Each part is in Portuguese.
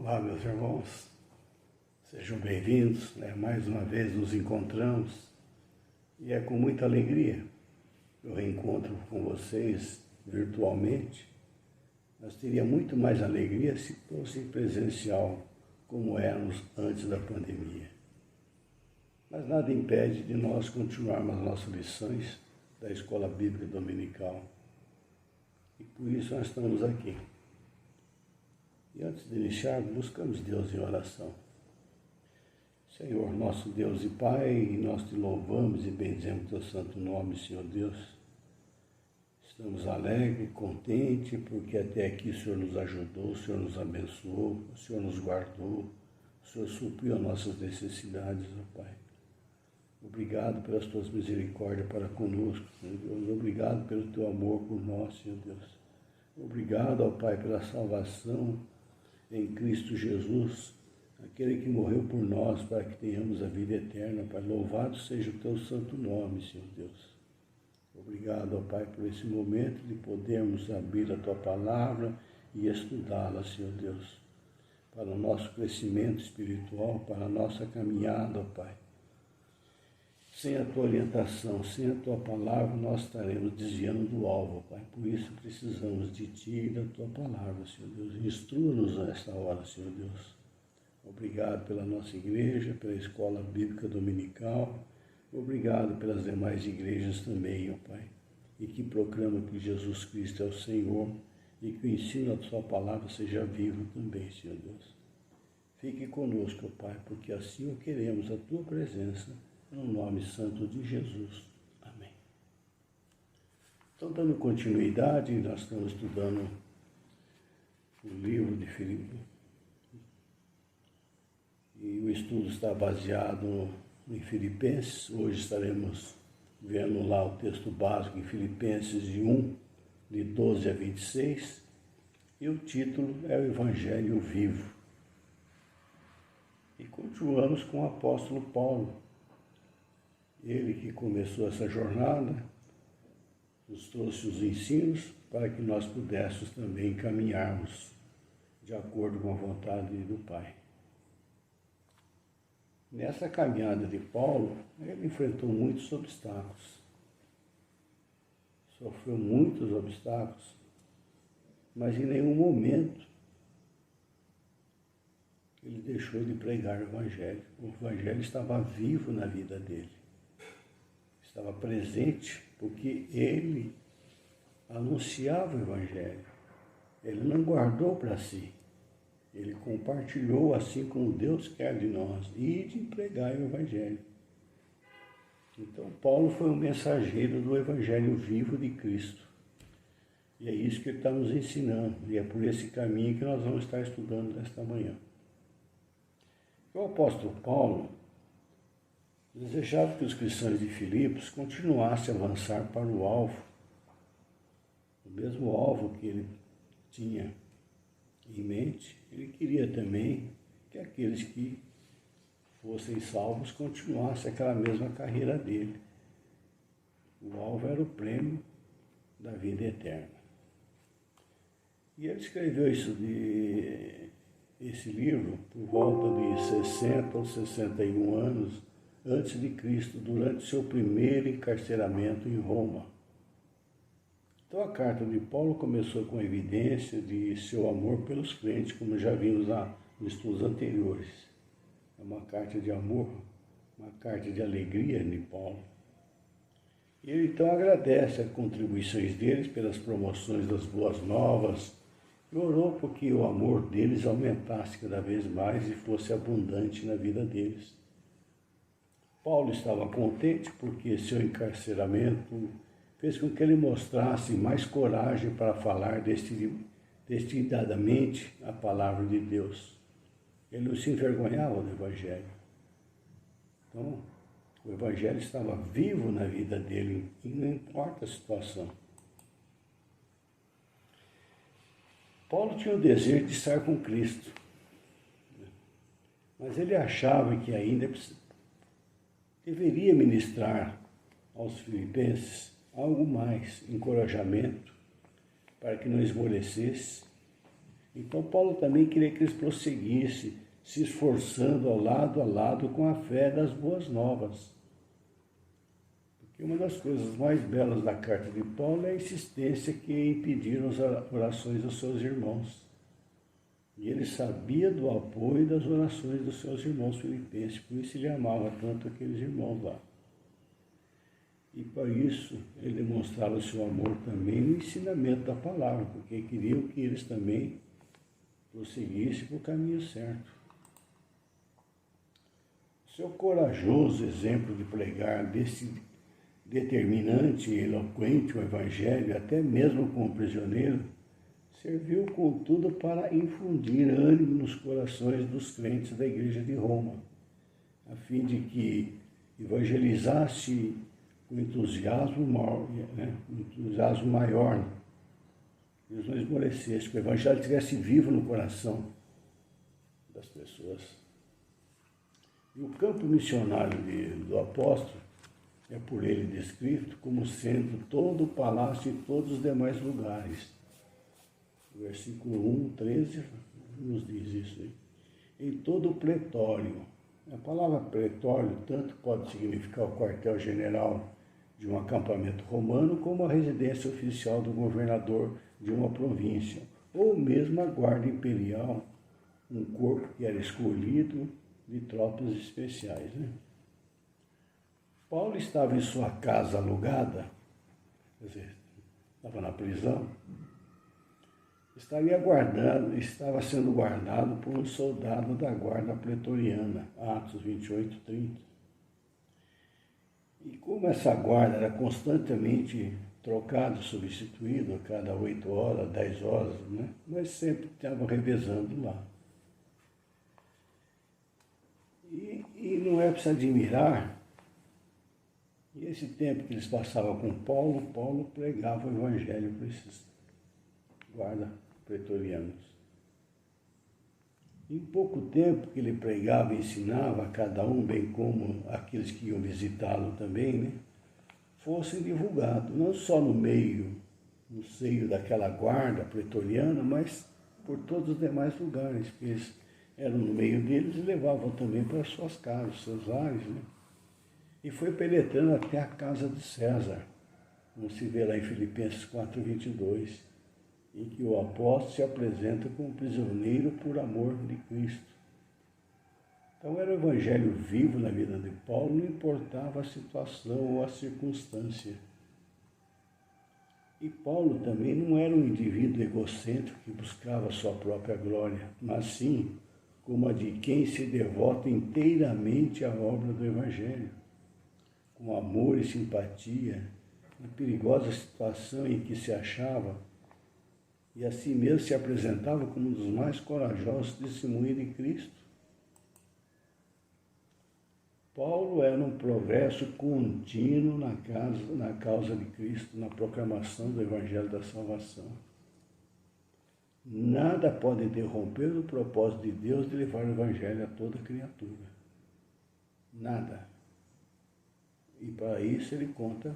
Olá, meus irmãos, sejam bem-vindos, mais uma vez nos encontramos e é com muita alegria que eu reencontro com vocês virtualmente, mas teria muito mais alegria se fosse presencial, como éramos antes da pandemia. Mas nada impede de nós continuarmos as nossas lições da Escola Bíblica Dominical e por isso nós estamos aqui. E antes de iniciar, buscamos Deus em oração. Senhor, nosso Deus e Pai, nós te louvamos e bendizemos teu santo nome, Senhor Deus. Estamos alegres, contentes, porque até aqui o Senhor nos ajudou, o Senhor nos abençoou, o Senhor nos guardou, o Senhor supriu as nossas necessidades, ó Pai. Obrigado pelas tuas misericórdias para conosco, Senhor Deus. Obrigado pelo teu amor por nós, Senhor Deus. Obrigado, ó Pai, pela salvação em Cristo Jesus, aquele que morreu por nós para que tenhamos a vida eterna. Pai, louvado seja o teu santo nome, Senhor Deus. Obrigado, ó Pai, por esse momento de podermos abrir a tua palavra e estudá-la, Senhor Deus, para o nosso crescimento espiritual, para a nossa caminhada, ó Pai. Sem a tua orientação, sem a tua palavra, nós estaremos desviando do alvo, Pai. Por isso precisamos de ti e da tua palavra, Senhor Deus. Instrua-nos nesta hora, Senhor Deus. Obrigado pela nossa igreja, pela Escola Bíblica Dominical. Obrigado pelas demais igrejas também, ó Pai. E que proclamam que Jesus Cristo é o Senhor e que o ensino da tua palavra seja vivo também, Senhor Deus. Fique conosco, ó Pai, porque assim o queremos, a tua presença, no nome santo de Jesus. Amém. Então, dando continuidade, nós estamos estudando o livro de Filipe. E o estudo está baseado em Filipenses. Hoje estaremos vendo lá o texto básico em Filipenses 1, de 12 a 26. E o título é o Evangelho Vivo. E continuamos com o apóstolo Paulo. Ele que começou essa jornada, nos trouxe os ensinos para que nós pudéssemos também caminharmos de acordo com a vontade do Pai. Nessa caminhada de Paulo, ele enfrentou muitos obstáculos, sofreu muitos obstáculos, mas em nenhum momento ele deixou de pregar o Evangelho. O Evangelho estava vivo na vida dele. Estava presente porque ele anunciava o Evangelho. Ele não guardou para si. Ele compartilhou assim como Deus quer de nós e de pregar o Evangelho. Então, Paulo foi um mensageiro do Evangelho vivo de Cristo. E é isso que ele está nos ensinando. E é por esse caminho que nós vamos estar estudando nesta manhã. O apóstolo Paulo desejava que os cristãos de Filipos continuassem a avançar para o alvo, o mesmo alvo que ele tinha em mente. Ele queria também que aqueles que fossem salvos continuassem aquela mesma carreira dele. O alvo era o prêmio da vida eterna. E ele escreveu esse livro por volta de 60 ou 61 anos antes de Cristo, durante seu primeiro encarceramento em Roma. Então a carta de Paulo começou com a evidência de seu amor pelos crentes, como já vimos lá nos estudos anteriores. É uma carta de amor, uma carta de alegria de Paulo. E ele então agradece as contribuições deles pelas promoções das boas novas e orou por que o amor deles aumentasse cada vez mais e fosse abundante na vida deles. Paulo estava contente porque seu encarceramento fez com que ele mostrasse mais coragem para falar destinadamente a palavra de Deus. Ele não se envergonhava do Evangelho. Então, o Evangelho estava vivo na vida dele, e não importa a situação. Paulo tinha o desejo de estar com Cristo, mas ele achava que ainda deveria ministrar aos filipenses algo mais, encorajamento, para que não esmorecesse Então Paulo também queria que eles prosseguissem, se esforçando ao lado a lado com a fé das boas novas. Porque uma das coisas mais belas da carta de Paulo é a insistência que impediram as orações dos seus irmãos. E ele sabia do apoio das orações dos seus irmãos filipenses, por isso ele amava tanto aqueles irmãos lá. E para isso ele demonstrava o seu amor também no ensinamento da palavra, porque queriam que eles também prosseguissem para o caminho certo. Seu corajoso exemplo de pregar desse determinante e eloquente o Evangelho, até mesmo como prisioneiro, serviu, contudo, para infundir ânimo nos corações dos crentes da Igreja de Roma, a fim de que evangelizasse com entusiasmo maior, eles não esmorecessem, que o Evangelho estivesse vivo no coração das pessoas. E o campo missionário do apóstolo é por ele descrito como sendo todo o palácio e todos os demais lugares. O versículo 1, 13 nos diz isso aí. Em todo o pretório. A palavra pretório tanto pode significar o quartel-general de um acampamento romano, como a residência oficial do governador de uma província, ou mesmo a guarda imperial, um corpo que era escolhido de tropas especiais. Paulo estava em sua casa alugada, quer dizer, estava na prisão, estava sendo guardado por um soldado da guarda pretoriana, Atos 28, 30. E como essa guarda era constantemente trocada, substituída a cada 8 horas, 10 horas, nós sempre estávamos revezando lá. E não é para se admirar, e esse tempo que eles passavam com Paulo pregava o Evangelho para esses guardas pretorianos. Em pouco tempo que ele pregava e ensinava a cada um, bem como aqueles que iam visitá-lo também, fossem divulgados, não só no seio daquela guarda pretoriana, mas por todos os demais lugares, porque eles eram no meio deles e levavam também para suas casas, seus lares, E foi penetrando até a casa de César, como se vê lá em Filipenses 4, 22, em que o apóstolo se apresenta como prisioneiro por amor de Cristo. Então era o Evangelho vivo na vida de Paulo, não importava a situação ou a circunstância. E Paulo também não era um indivíduo egocêntrico que buscava a sua própria glória, mas sim como a de quem se devota inteiramente à obra do Evangelho, com amor e simpatia, na perigosa situação em que se achava, e assim mesmo se apresentava como um dos mais corajosos testemunhos de Cristo. Paulo era um progresso contínuo na causa de Cristo, na proclamação do Evangelho da Salvação. Nada pode interromper o propósito de Deus de levar o Evangelho a toda criatura. Nada. E para isso ele conta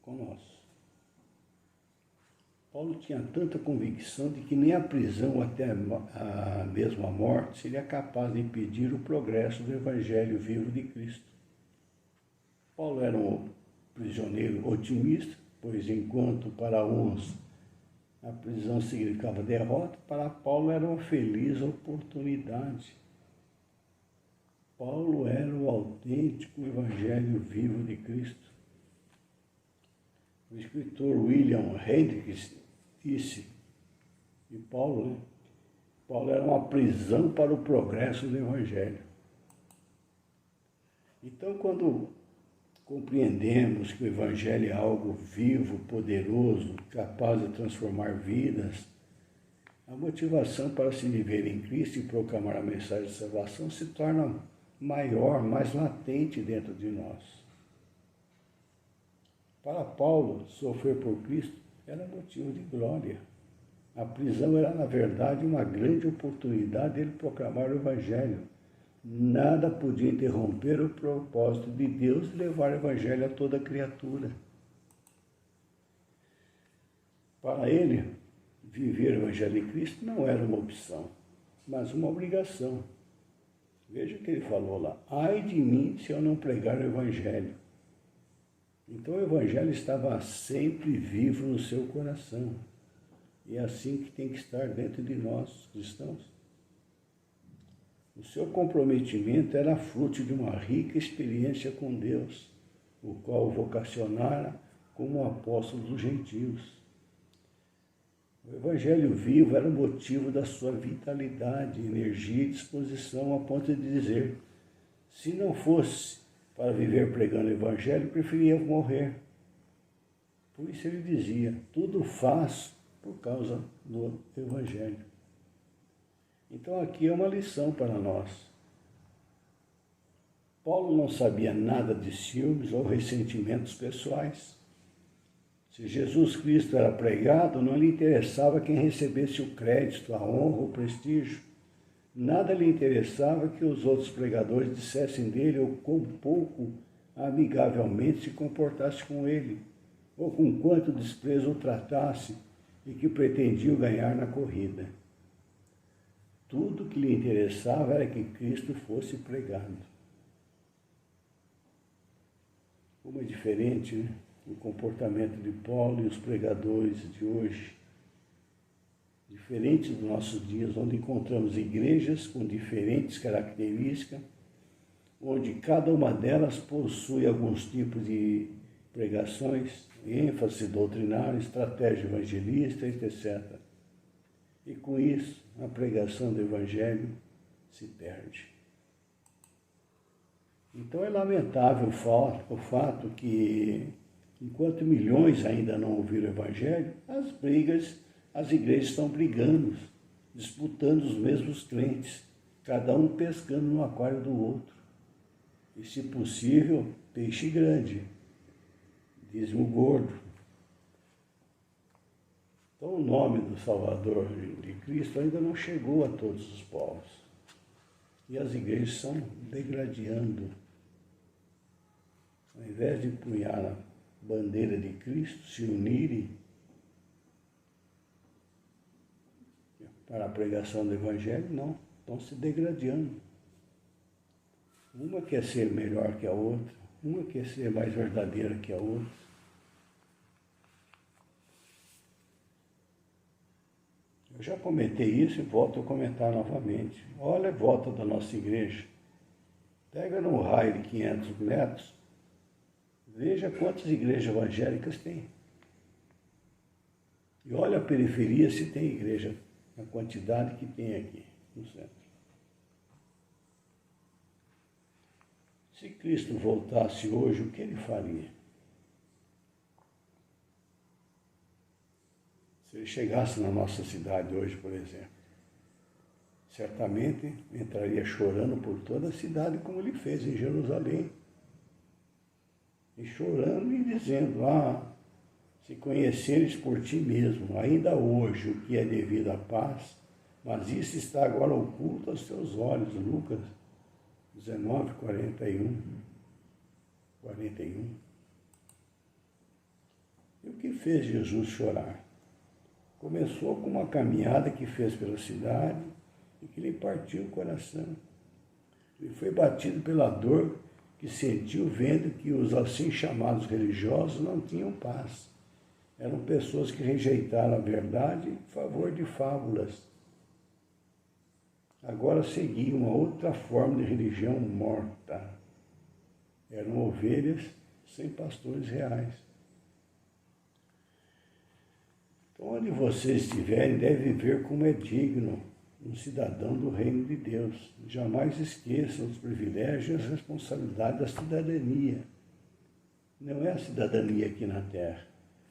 conosco. Paulo tinha tanta convicção de que nem a prisão, até mesmo a morte, seria capaz de impedir o progresso do Evangelho vivo de Cristo. Paulo era um prisioneiro otimista, pois enquanto para uns a prisão significava derrota, para Paulo era uma feliz oportunidade. Paulo era o autêntico Evangelho vivo de Cristo. O escritor William Hendricks disse de Paulo, Paulo era uma prisão para o progresso do Evangelho. Então, quando compreendemos que o Evangelho é algo vivo, poderoso, capaz de transformar vidas, a motivação para se viver em Cristo e proclamar a mensagem de salvação se torna maior, mais latente dentro de nós. Para Paulo, sofrer por Cristo era motivo de glória. A prisão era, na verdade, uma grande oportunidade dele proclamar o Evangelho. Nada podia interromper o propósito de Deus de levar o Evangelho a toda criatura. Para ele, viver o Evangelho de Cristo não era uma opção, mas uma obrigação. Veja o que ele falou lá: ai de mim se eu não pregar o Evangelho. Então o Evangelho estava sempre vivo no seu coração. E é assim que tem que estar dentro de nós, cristãos. O seu comprometimento era fruto de uma rica experiência com Deus, o qual o vocacionara como apóstolo dos gentios. O Evangelho vivo era o motivo da sua vitalidade, energia e disposição, a ponto de dizer: se não fosse para viver pregando o Evangelho, preferia morrer. Por isso ele dizia: tudo faço por causa do Evangelho. Então aqui é uma lição para nós. Paulo não sabia nada de ciúmes ou ressentimentos pessoais. Se Jesus Cristo era pregado, não lhe interessava quem recebesse o crédito, a honra, o prestígio. Nada lhe interessava que os outros pregadores dissessem dele ou quão pouco amigavelmente se comportasse com ele, ou com quanto desprezo o tratasse e que pretendiam ganhar na corrida. Tudo que lhe interessava era que Cristo fosse pregado. Como é diferente, né, o comportamento de Paulo e os pregadores de hoje. Diferente dos nossos dias, onde encontramos igrejas com diferentes características, onde cada uma delas possui alguns tipos de pregações, ênfase doutrinária, estratégia evangelista, etc. E com isso, a pregação do Evangelho se perde. Então é lamentável o fato que, enquanto milhões ainda não ouviram o Evangelho, as igrejas estão brigando, disputando os mesmos crentes, cada um pescando no aquário do outro. E, se possível, peixe grande, dízimo gordo. Então, o nome do Salvador de Cristo ainda não chegou a todos os povos. E as igrejas estão degradando. Ao invés de empunhar a bandeira de Cristo, se unirem para a pregação do Evangelho, não. Estão se degradando. Uma quer ser melhor que a outra, uma quer ser mais verdadeira que a outra. Eu já comentei isso e volto a comentar novamente. Olha a volta da nossa igreja. Pega num raio de 500 metros, veja quantas igrejas evangélicas tem. E olha a periferia se tem igreja, a quantidade que tem aqui no centro. Se Cristo voltasse hoje, o que ele faria? Se ele chegasse na nossa cidade hoje, por exemplo, certamente entraria chorando por toda a cidade, como ele fez em Jerusalém. E chorando e dizendo: se conheceres por ti mesmo, ainda hoje, o que é devido à paz, mas isso está agora oculto aos teus olhos. Lucas 19, 41. E o que fez Jesus chorar? Começou com uma caminhada que fez pela cidade e que lhe partiu o coração. Ele foi batido pela dor que sentiu vendo que os assim chamados religiosos não tinham paz. Eram pessoas que rejeitaram a verdade em favor de fábulas. Agora seguiam uma outra forma de religião morta. Eram ovelhas sem pastores reais. Então, onde vocês estiverem, devem viver como é digno um cidadão do reino de Deus. Jamais esqueçam os privilégios e as responsabilidades da cidadania. Não é a cidadania aqui na terra,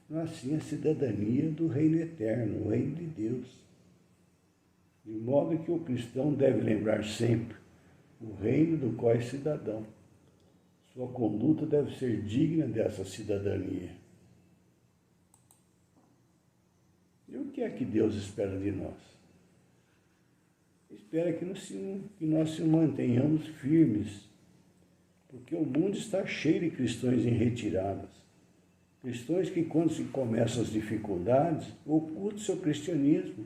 mas sim a cidadania do reino eterno, o reino de Deus. De modo que o cristão deve lembrar sempre o reino do qual é cidadão. Sua conduta deve ser digna dessa cidadania. E o que é que Deus espera de nós? Espera que nós se mantenhamos firmes, porque o mundo está cheio de cristãos em retiradas, Cristãos que, quando se começam as dificuldades, ocultam seu cristianismo,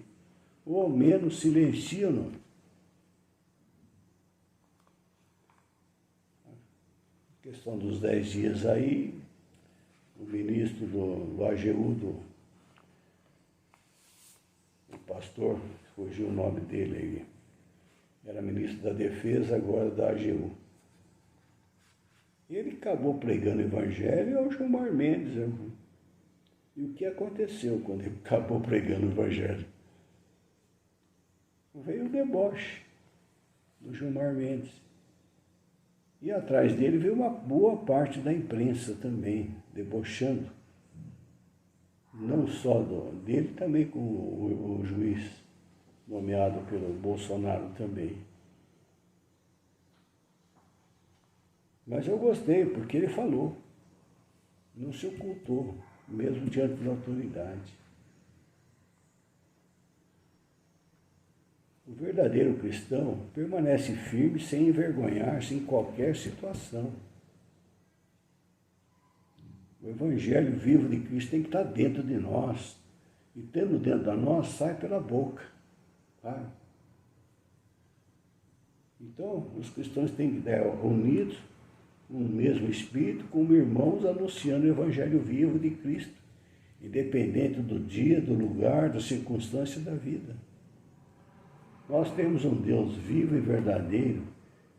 ou ao menos silenciam-no. A questão dos 10 dias aí, o ministro do AGU, o pastor, fugiu o nome dele aí, era ministro da Defesa, agora da AGU. Ele acabou pregando o evangelho ao Gilmar Mendes. E o que aconteceu quando ele acabou pregando o evangelho? Veio o deboche do Gilmar Mendes. E atrás dele veio uma boa parte da imprensa também, debochando. Não só dele, também com o juiz nomeado pelo Bolsonaro também. Mas eu gostei, porque ele falou, não se ocultou, mesmo diante da autoridade. O verdadeiro cristão permanece firme sem envergonhar-se em qualquer situação. O evangelho vivo de Cristo tem que estar dentro de nós. E tendo dentro de nós, sai pela boca. Tá? Então, os cristãos têm que estar unidos, um mesmo Espírito, como irmãos, anunciando o Evangelho vivo de Cristo, independente do dia, do lugar, da circunstância da vida. Nós temos um Deus vivo e verdadeiro,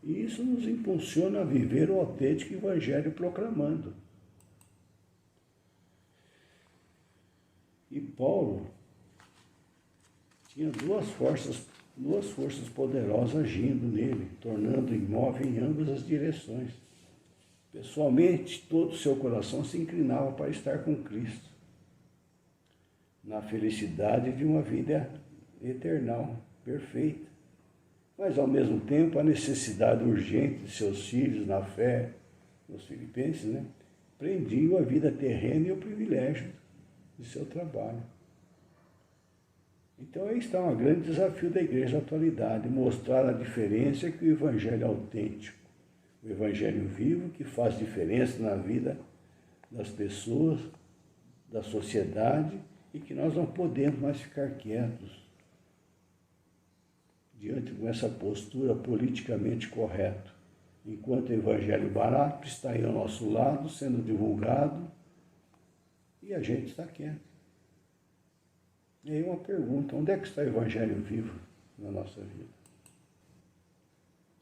e isso nos impulsiona a viver o autêntico Evangelho proclamando. E Paulo tinha duas forças poderosas agindo nele, tornando imóvel em ambas as direções. Pessoalmente, todo o seu coração se inclinava para estar com Cristo, na felicidade de uma vida eternal, perfeita. Mas, ao mesmo tempo, a necessidade urgente de seus filhos na fé, os filipenses, prendiam a vida terrena e o privilégio de seu trabalho. Então, aí está um grande desafio da igreja da atualidade, mostrar a diferença que o evangelho é autêntico. O evangelho vivo que faz diferença na vida das pessoas, da sociedade, e que nós não podemos mais ficar quietos diante dessa postura politicamente correta. Enquanto o evangelho barato está aí ao nosso lado, sendo divulgado, e a gente está quieto. E aí uma pergunta, onde é que está o evangelho vivo na nossa vida?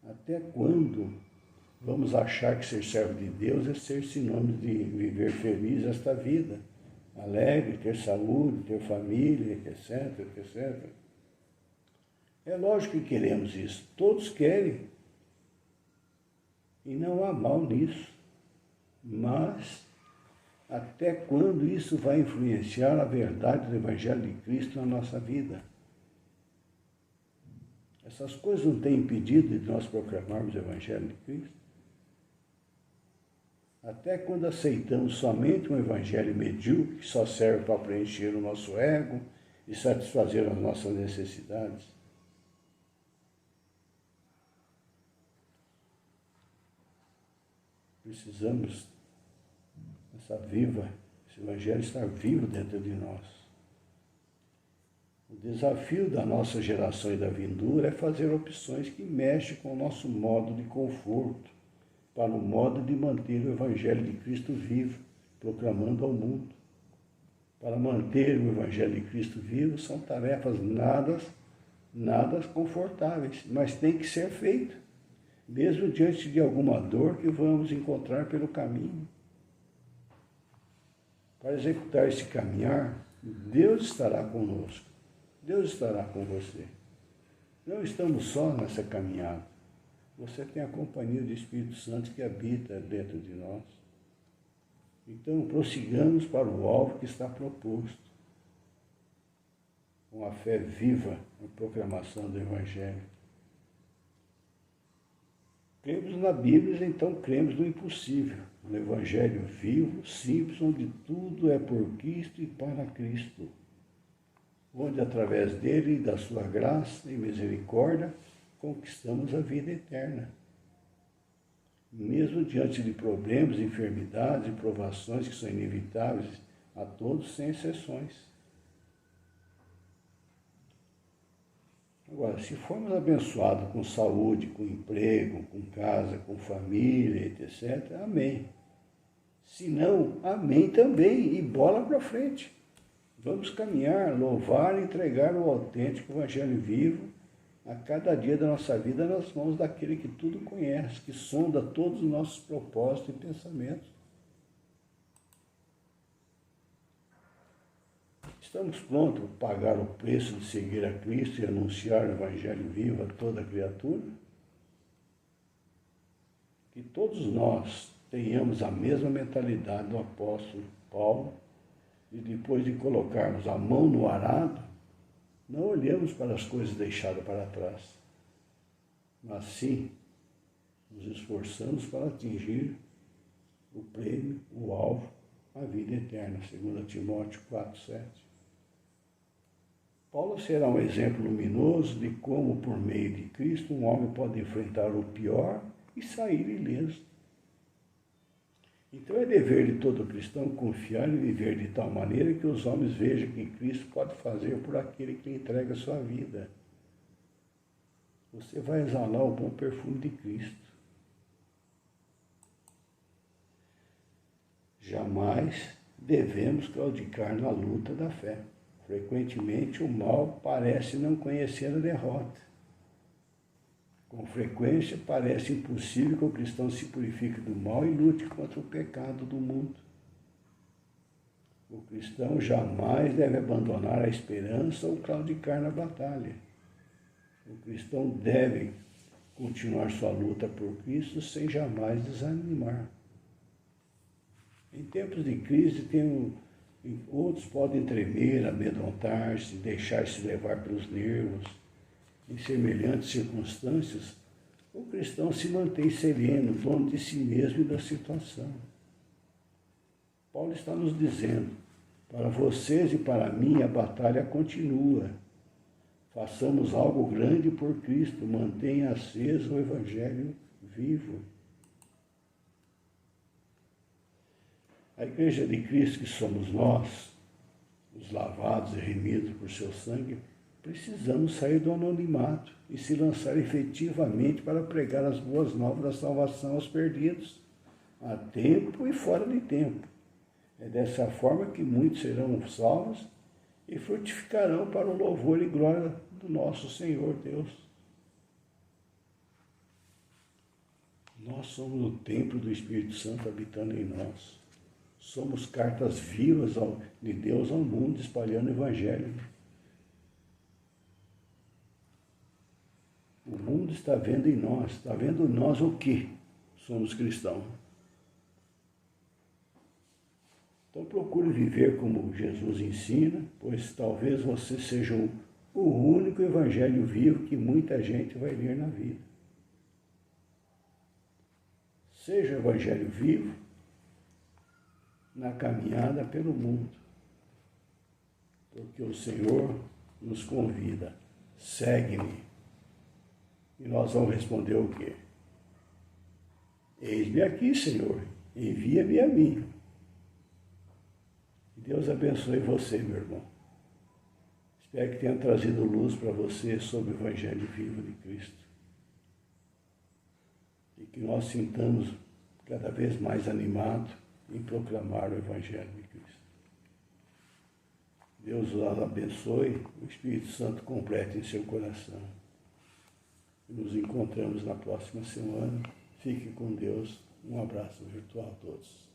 Até quando vamos achar que ser servo de Deus é ser sinônimo de viver feliz esta vida, alegre, ter saúde, ter família, etc, etc. É lógico que queremos isso, todos querem, e não há mal nisso, mas até quando isso vai influenciar a verdade do Evangelho de Cristo na nossa vida? Essas coisas não têm impedido de nós proclamarmos o Evangelho de Cristo? Até quando aceitamos somente um evangelho medíocre que só serve para preencher o nosso ego e satisfazer as nossas necessidades? Precisamos esse evangelho estar vivo dentro de nós. O desafio da nossa geração e da vindoura é fazer opções que mexem com o nosso modo de conforto, para o modo de manter o Evangelho de Cristo vivo, proclamando ao mundo. Para manter o Evangelho de Cristo vivo são tarefas nada confortáveis, mas tem que ser feito, mesmo diante de alguma dor que vamos encontrar pelo caminho. Para executar esse caminhar, Deus estará conosco, Deus estará com você. Não estamos só nessa caminhada. Você tem a companhia do Espírito Santo que habita dentro de nós. Então, prossigamos para o alvo que está proposto, com a fé viva na proclamação do Evangelho. Cremos na Bíblia, então cremos no impossível, no Evangelho vivo, simples, onde tudo é por Cristo e para Cristo, onde através dele e da sua graça e misericórdia conquistamos a vida eterna. mesmo diante de problemas, enfermidades e provações que são inevitáveis a todos, sem exceções. Agora, se formos abençoados com saúde, com emprego, com casa, com família, etc., amém. Se não, amém também, e bola para frente. Vamos caminhar, louvar e entregar o autêntico Evangelho vivo a cada dia da nossa vida nas mãos daquele que tudo conhece, que sonda todos os nossos propósitos e pensamentos. Estamos prontos para pagar o preço de seguir a Cristo e anunciar o Evangelho vivo a toda criatura? Que todos nós tenhamos a mesma mentalidade do apóstolo Paulo e depois de colocarmos a mão no arado, não olhamos para as coisas deixadas para trás, mas sim nos esforçamos para atingir o prêmio, o alvo, a vida eterna, 2 Timóteo 4:7. Paulo será um exemplo luminoso de como, por meio de Cristo, um homem pode enfrentar o pior e sair ileso. Então é dever de todo cristão confiar e viver de tal maneira que os homens vejam que Cristo pode fazer por aquele que lhe entrega a sua vida. Você vai exalar o bom perfume de Cristo. Jamais devemos claudicar na luta da fé. Frequentemente o mal parece não conhecer a derrota. Com frequência, parece impossível que o cristão se purifique do mal e lute contra o pecado do mundo. O cristão jamais deve abandonar a esperança ou claudicar na batalha. O cristão deve continuar sua luta por Cristo sem jamais desanimar. Em tempos de crise, outros podem tremer, amedrontar-se, deixar-se levar pelos nervos. Em semelhantes circunstâncias, o cristão se mantém sereno, dono de si mesmo e da situação. Paulo está nos dizendo, para vocês e para mim a batalha continua. Façamos algo grande por Cristo, mantenha aceso o Evangelho vivo. A Igreja de Cristo, que somos nós, os lavados e remidos por seu sangue, precisamos sair do anonimato e se lançar efetivamente para pregar as boas novas da salvação aos perdidos, a tempo e fora de tempo. É dessa forma que muitos serão salvos e frutificarão para o louvor e glória do nosso Senhor Deus. Nós somos o templo do Espírito Santo habitando em nós. Somos cartas vivas de Deus ao mundo, espalhando o Evangelho. O mundo está vendo em nós. Está vendo em nós o quê? Somos cristãos. Então procure viver como Jesus ensina, pois talvez você seja o único Evangelho vivo que muita gente vai ler na vida. Seja o Evangelho vivo na caminhada pelo mundo, porque o Senhor nos convida, segue-me. E nós vamos responder o quê? Eis-me aqui, Senhor, envia-me a mim. Que Deus abençoe você, meu irmão. Espero que tenha trazido luz para você sobre o Evangelho vivo de Cristo. E que nós sintamos cada vez mais animados em proclamar o Evangelho de Cristo. Deus os abençoe, o Espírito Santo complete em seu coração. Nos encontramos na próxima semana. Fique com Deus. Um abraço virtual a todos.